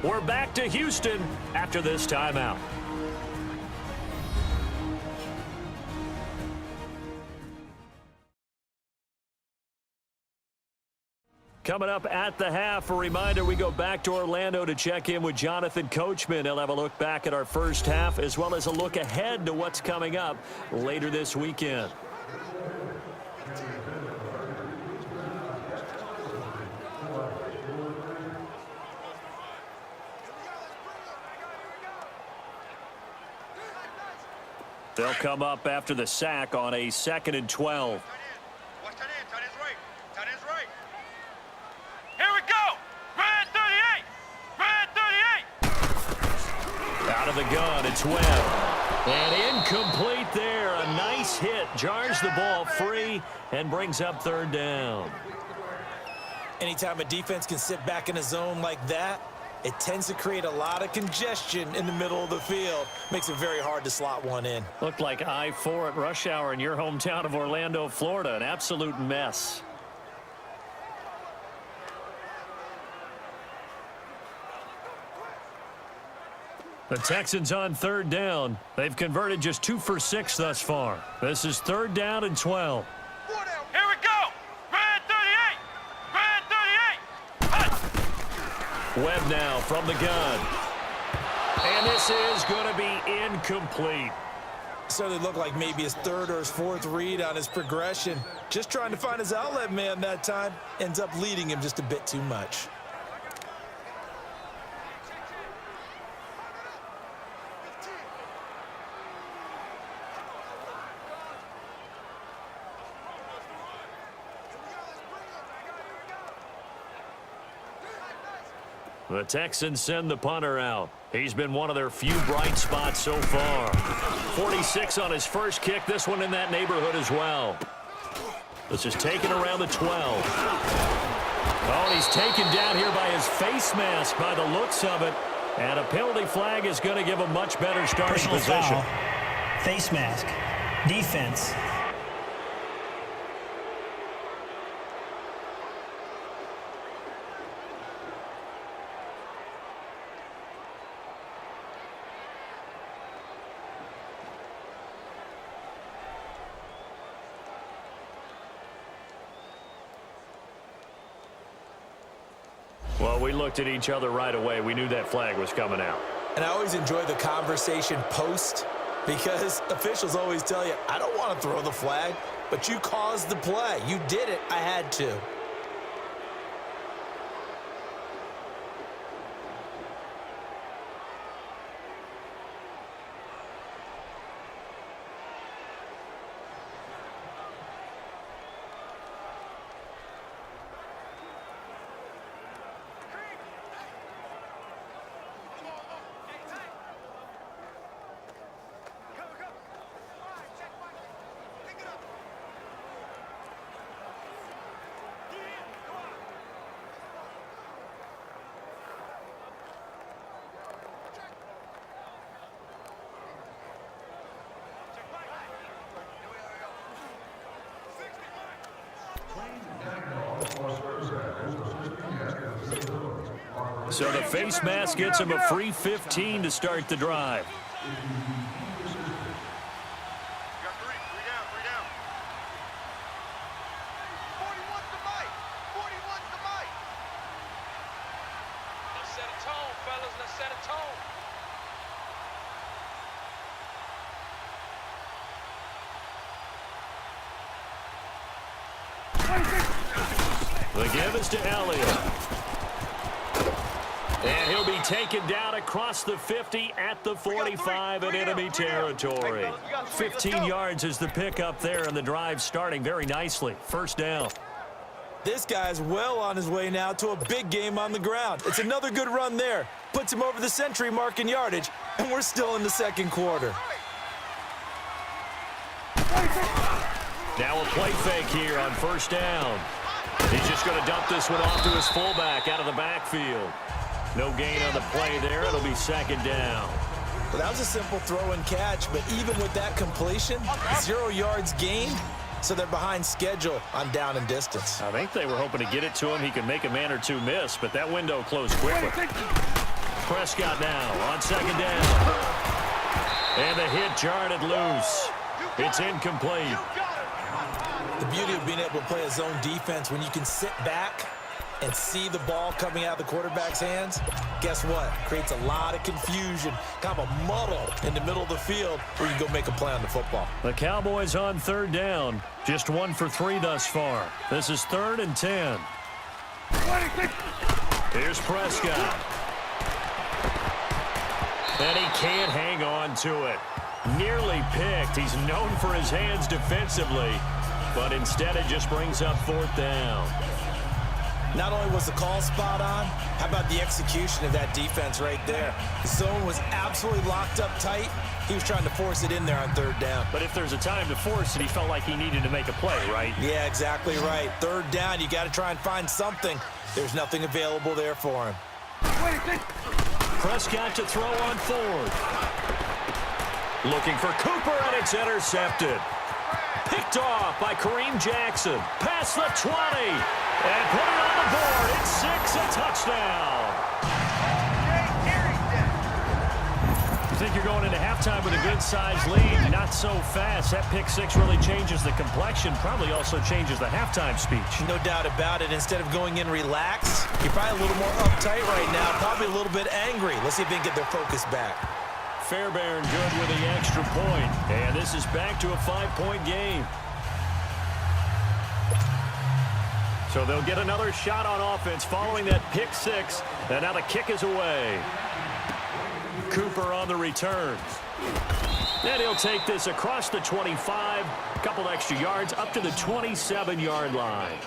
We're back to Houston after this timeout. Coming up at the half, a reminder, we go back to Orlando to check in with Jonathan Coachman. He'll have a look back at our first half as well as a look ahead to what's coming up later this weekend. They'll come up after the sack on a 2nd and 12. Out of the gun, it's Webb. And incomplete there. A nice hit. Jars the ball free and brings up 3rd down. Anytime a defense can sit back in a zone like that, it tends to create a lot of congestion in the middle of the field. Makes it very hard to slot one in. Looked like I-4 at rush hour in your hometown of Orlando, Florida. An absolute mess. The Texans on 3rd down. They've converted just 2 for 6 thus far. This is 3rd down and 12. Here we go. Red 38. Webb now from the gun. And this is going to be incomplete. Certainly looked like maybe his 3rd or his 4th read on his progression. Just trying to find his outlet man that time. Ends up leading him just a bit too much. The Texans send the punter out. He's been one of their few bright spots so far. 46 on his first kick. This one in that neighborhood as well. This is taken around the 12. Oh, and he's taken down here by his face mask by the looks of it. And a penalty flag is going to give a much better starting Personal position. Foul. Face mask. Defense. Well, we looked at each other right away. We knew that flag was coming out. And I always enjoy the conversation post because officials always tell you, I don't want to throw the flag, but you caused the play. You did it. I had to. So the face mask gets him a free 15 to start the drive. The give is to Elliott. And he'll be taken down across the 50 at the 45 in enemy territory. 15 yards is the pickup there, and the drive starting very nicely. 1st down. This guy's well on his way now to a big game on the ground. It's another good run there. Puts him over the century mark in yardage, and we're still in the 2nd quarter. Now a play fake here on 1st down. He's just going to dump this one off to his fullback out of the backfield. No gain on the play there. It'll be 2nd down. Well, that was a simple throw and catch, but even with that completion, 0 yards gained, so they're behind schedule on down and distance. I think they were hoping to get it to him. He could make a man or two miss, but that window closed quickly. Prescott now on second down. And the hit jarred it loose. It's incomplete. The beauty of being able to play a zone defense when you can sit back and see the ball coming out of the quarterback's hands, guess what? Creates a lot of confusion, kind of a muddle in the middle of the field where you can go make a play on the football. The Cowboys on third down. Just 1 for 3 thus far. This is 3rd and 10. Here's Prescott. And he can't hang on to it. Nearly picked. He's known for his hands defensively, but instead it just brings up 4th down. Not only was the call spot on, how about the execution of that defense right there? The zone was absolutely locked up tight. He was trying to force it in there on 3rd down. But if there's a time to force it, he felt like he needed to make a play, right? Yeah, exactly right. 3rd down, you got to try and find something. There's nothing available there for him. Prescott to throw on 4th. Looking for Cooper, and it's intercepted. Picked off by Kareem Jackson. Past the 20. And put it on the board. It's 6, a touchdown. You think you're going into halftime with a good-sized lead. Not so fast. That pick 6 really changes the complexion. Probably also changes the halftime speech. No doubt about it. Instead of going in relaxed, you're probably a little more uptight right now. Probably a little bit angry. Let's see if they can get their focus back. Fairbairn good with the extra point. And this is back to a 5-point game. So they'll get another shot on offense following that pick 6. And now the kick is away. Cooper on the return. And he'll take this across the 25. A couple extra yards up to the 27-yard line.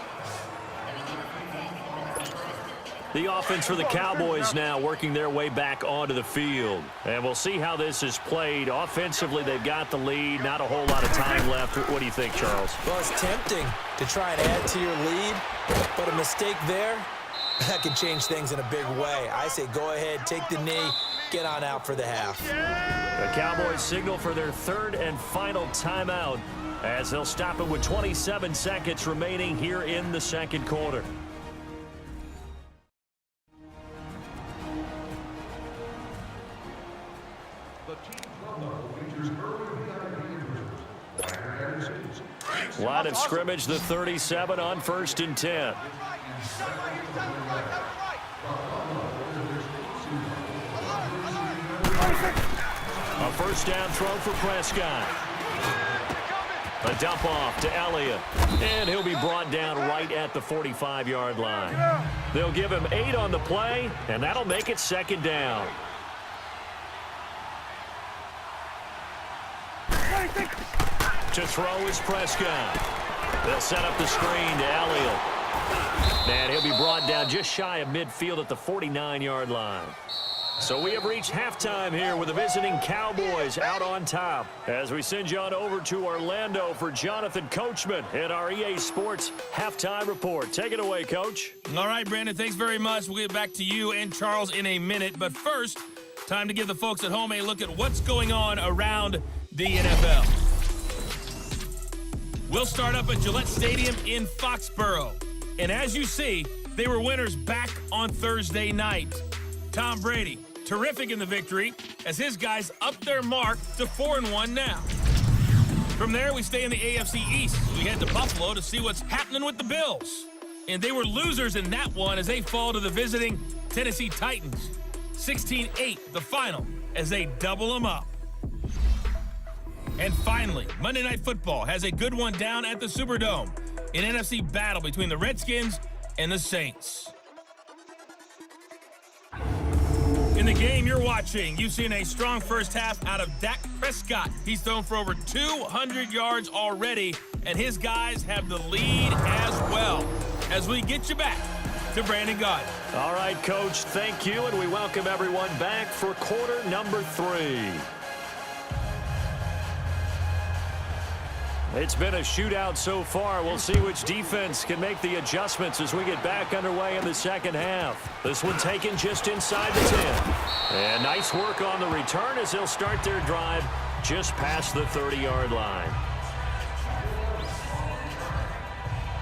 The offense for the Cowboys now working their way back onto the field. And we'll see how this is played. Offensively, they've got the lead. Not a whole lot of time left. What do you think, Charles? Well, it's tempting to try and add to your lead, but a mistake there, that can change things in a big way. I say go ahead, take the knee, get on out for the half. The Cowboys signal for their 3rd and final timeout as they'll stop it with 27 seconds remaining here in the 2nd quarter. Line of scrimmage, the 37 on 1st and 10. A 1st down throw for Prescott. A dump off to Elliott. And he'll be brought down right at the 45-yard line. They'll give him 8 on the play, and that'll make it 2nd down. To throw is Prescott. They'll set up the screen to Elliott. And he'll be brought down just shy of midfield at the 49-yard line. So we have reached halftime here with the visiting Cowboys out on top. As we send you on over to Orlando for Jonathan Coachman in our EA Sports Halftime Report. Take it away, Coach. All right, Brandon, thanks very much. We'll get back to you and Charles in a minute. But first, time to give the folks at home a look at what's going on around the NFL. We'll start up at Gillette Stadium in Foxborough. And as you see, they were winners back on Thursday night. Tom Brady, terrific in the victory, as his guys up their mark to 4-1 now. From there, we stay in the AFC East. We head to Buffalo to see what's happening with the Bills. And they were losers in that one as they fall to the visiting Tennessee Titans. 16-8, the final, as they double them up. And finally, Monday Night Football has a good one down at the Superdome. An NFC battle between the Redskins and the Saints. In the game you're watching, you've seen a strong first half out of Dak Prescott. He's thrown for over 200 yards already, and his guys have the lead as well. As we get you back to Brandon Gaudin. All right, Coach, thank you, and we welcome everyone back for quarter number 3. It's been a shootout so far. We'll see which defense can make the adjustments as we get back underway in the second half. This one taken just inside the 10. And nice work on the return as they'll start their drive just past the 30-yard line.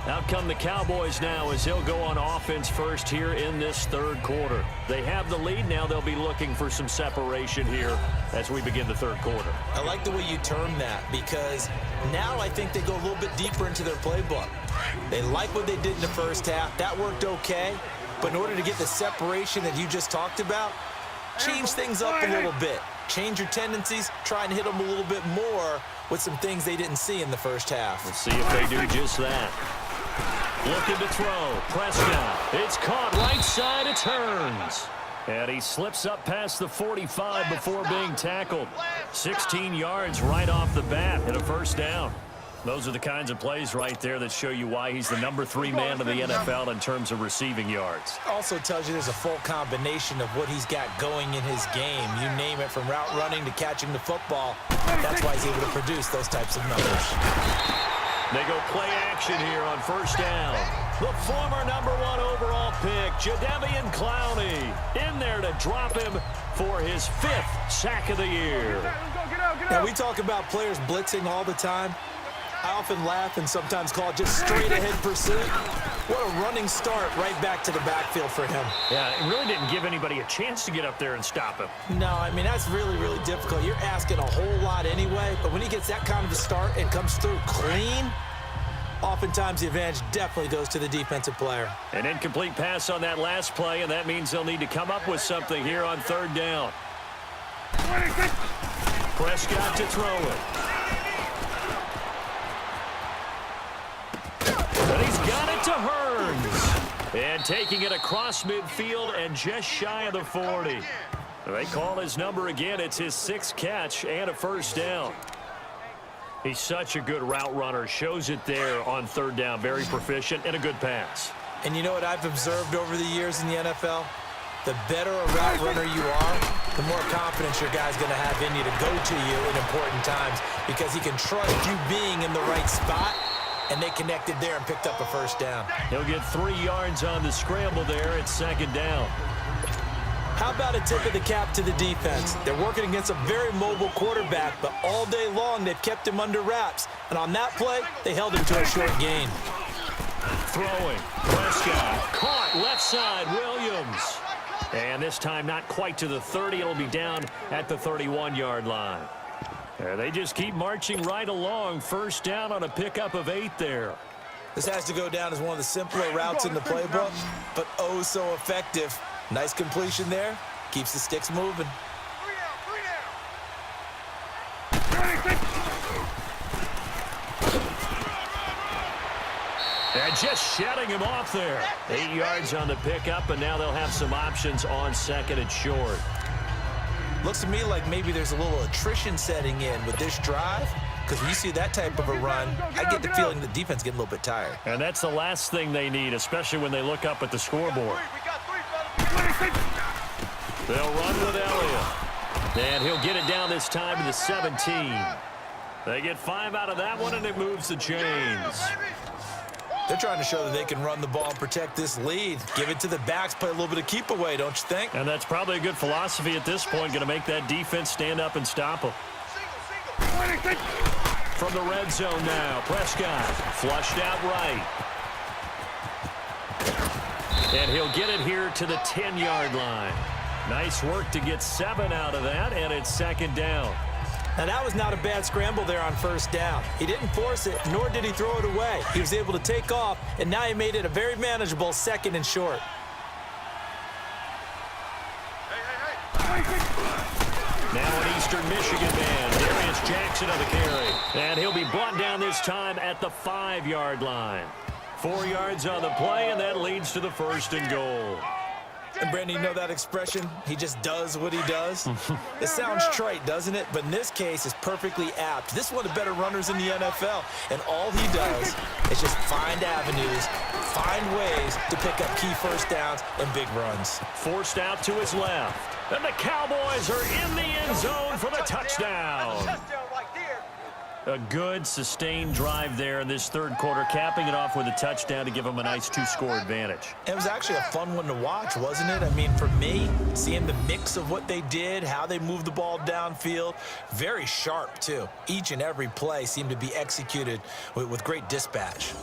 Out come the Cowboys now as they'll go on offense first here in this third quarter. They have the lead. Now they'll be looking for some separation here as we begin the third quarter. I like the way you term that because now I think they go a little bit deeper into their playbook. They like what they did in the first half. That worked okay. But in order to get the separation that you just talked about, change things up a little bit. Change your tendencies. Try and hit them a little bit more with some things they didn't see in the first half. Let's see if they do just that. Looking to throw. Prescott. It's caught right side. It turns. And he slips up past the 45 before being tackled. 16 yards right off the bat and a first down. Those are the kinds of plays right there that show you why he's the number 3 man in the NFL in terms of receiving yards. Also tells you there's a full combination of what he's got going in his game. You name it, from route running to catching the football. That's why he's able to produce those types of numbers. They go play action here on first down. The former number 1 overall pick, Jadeveon Clowney, in there to drop him for his 5th sack of the year. Now, we talk about players blitzing all the time. I often laugh and sometimes call it just straight ahead pursuit. What a running start right back to the backfield for him. Yeah, it really didn't give anybody a chance to get up there and stop him. No, I mean, that's really, really difficult. You're asking a whole lot anyway, but when he gets that kind of a start and comes through clean, oftentimes the advantage definitely goes to the defensive player. An incomplete pass on that last play, and that means they'll need to come up with something here on third down. Prescott to throw it. And he's got it to Hearns. And taking it across midfield and just shy of the 40. They call his number again. It's his 6th catch and a first down. He's such a good route runner. Shows it there on third down. Very proficient and a good pass. And you know what I've observed over the years in the NFL? The better a route runner you are, the more confidence your guy's going to have in you to go to you in important times because he can trust you being in the right spot. And they connected there and picked up a first down. He'll get 3 yards on the scramble there. It's second down. How about a tip of the cap to the defense? They're working against a very mobile quarterback, but all day long they've kept him under wraps. And on that play, they held him to a short gain. Throwing. Prescott. Caught left side. Williams. And this time not quite to the 30. It'll be down at the 31-yard line. They just keep marching right along. First down on a pickup of 8 there. This has to go down as one of the simpler routes in the playbook, but oh so effective. Nice completion there. Keeps the sticks moving. And just shutting him off there. 8 yards on the pickup, and now they'll have some options on second and short. Looks to me like maybe there's a little attrition setting in with this drive, because when you see that type of a run, I get the feeling the defense getting a little bit tired. And that's the last thing they need, especially when they look up at the scoreboard. They'll run with Elliott. And he'll get it down this time to the 17. They get 5 out of that one, and it moves the chains. They're trying to show that they can run the ball and protect this lead. Give it to the backs, play a little bit of keep away, don't you think? And that's probably a good philosophy at this point, going to make that defense stand up and stop them. From the red zone now, Prescott flushed out right. And he'll get it here to the 10-yard line. Nice work to get 7 out of that, and it's second down. Now, that was not a bad scramble there on first down. He didn't force it, nor did he throw it away. He was able to take off, and now he made it a very manageable second and short. Now an Eastern Michigan man, Darius Jackson on the carry. And he'll be brought down this time at the 5-yard line. 4 yards on the play, and that leads to the first and goal. And, Brandon, you know that expression? He just does what he does? It sounds trite, doesn't it? But in this case, it's perfectly apt. This is one of the better runners in the NFL, and all he does is just find avenues, find ways to pick up key first downs and big runs. Forced out to his left. And the Cowboys are in the end zone for the touchdown. A good, sustained drive there in this third quarter, capping it off with a touchdown to give them a nice 2-score advantage. It was actually a fun one to watch, wasn't it? I mean, for me, seeing the mix of what they did, how they moved the ball downfield, very sharp, too. Each and every play seemed to be executed with great dispatch.